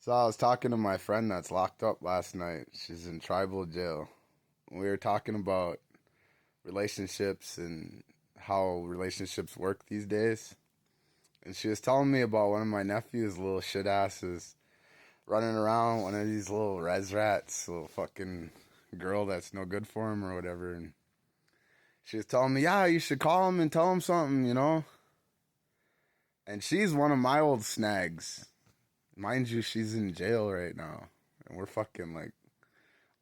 So I was talking to my friend that's locked up last night. She's in tribal jail. We were talking about relationships and how relationships work these days. And she was telling me about one of my nephews, little shit asses, running around one of these little res rats, little fucking girl that's no good for him or whatever. And she was telling me, yeah, you should call him and tell him something. And she's one of my old snags. Mind you, she's in jail right now. And we're fucking like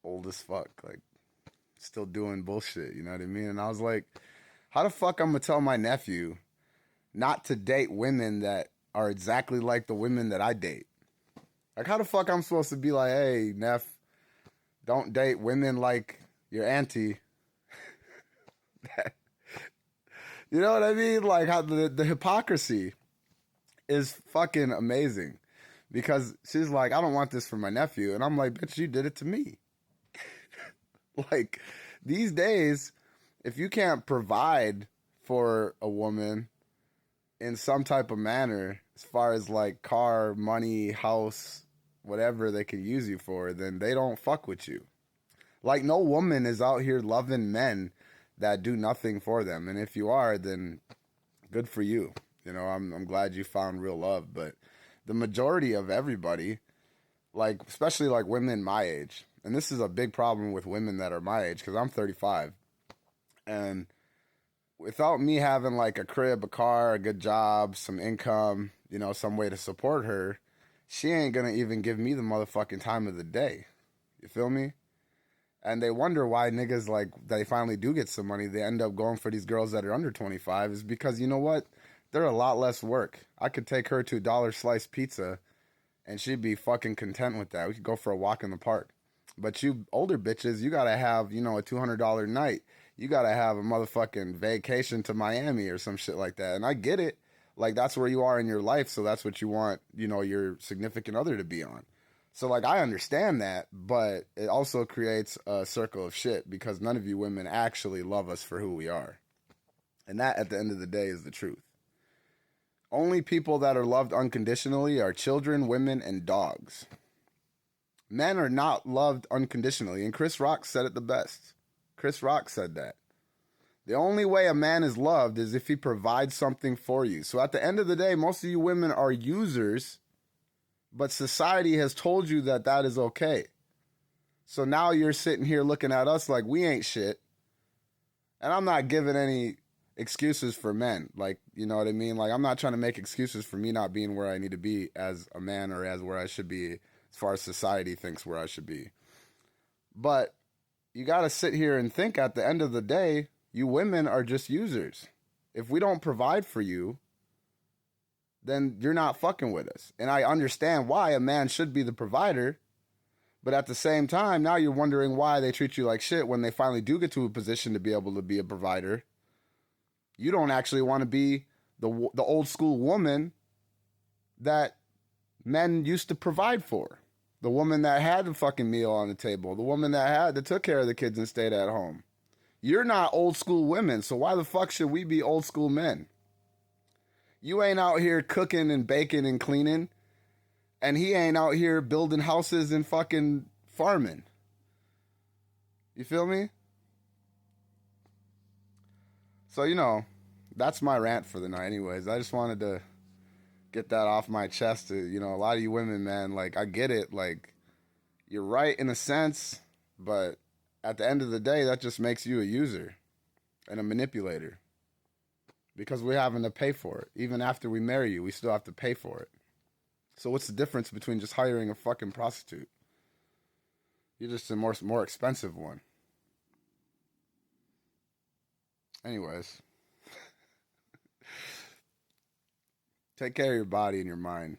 old as fuck. Like still doing bullshit, you know what I mean? And I was like, how the fuck I'm gonna tell my nephew not to date women that are exactly like the women that I date? Like how the fuck I'm supposed to be like, hey, Neff, don't date women like your auntie. You know what I mean? Like how the hypocrisy is fucking amazing. Because she's like, I don't want this for my nephew. And I'm like, bitch, you did it to me. Like these days, if you can't provide for a woman in some type of manner, as far as like car, money, house, whatever they can use you for, then they don't fuck with you. Like no woman is out here loving men that do nothing for them. And if you are, then good for you. I'm glad you found real love. But the majority of everybody, like especially like women my age, and this is a big problem with women that are my age because I'm 35, and without me having like a crib, a car, a good job, some income, some way to support her, she ain't gonna even give me the motherfucking time of the day. You feel me? And they wonder why niggas like they finally do get some money, they end up going for these girls that are under 25 is because you know what? They're a lot less work. I could take her to Dollar Slice Pizza and she'd be fucking content with that. We could go for a walk in the park. But you older bitches, you gotta have, a $200 night. You gotta have a motherfucking vacation to Miami or some shit like that. And I get it. Like that's where you are in your life, so that's what you want, your significant other to be on. So like I understand that, but it also creates a circle of shit because none of you women actually love us for who we are. And that at the end of the day is the truth. Only people that are loved unconditionally are children, women, and dogs. Men are not loved unconditionally, and Chris Rock said it the best. Chris Rock said that. The only way a man is loved is if he provides something for you. So at the end of the day, most of you women are users, but society has told you that that is okay. So now you're sitting here looking at us like we ain't shit. And I'm not giving any excuses for men. Like, you know what I mean? Like, I'm not trying to make excuses for me not being where I need to be as a man or as where I should be as far as society thinks where I should be. But you got to sit here and think at the end of the day, you women are just users. If we don't provide for you, then you're not fucking with us. And I understand why a man should be the provider. But at the same time, now you're wondering why they treat you like shit when they finally do get to a position to be able to be a provider. You don't actually want to be the old school woman that men used to provide for. The woman that had the fucking meal on the table. The woman that took care of the kids and stayed at home. You're not old school women, so why the fuck should we be old school men? You ain't out here cooking and baking and cleaning, and he ain't out here building houses and fucking farming. You feel me? So, that's my rant for the night anyways. I just wanted to get that off my chest to, a lot of you women, man, like I get it, like you're right in a sense, but at the end of the day, that just makes you a user and a manipulator because we're having to pay for it. Even after we marry you, we still have to pay for it. So what's the difference between just hiring a fucking prostitute? You're just a more expensive one. Anyways, take care of your body and your mind.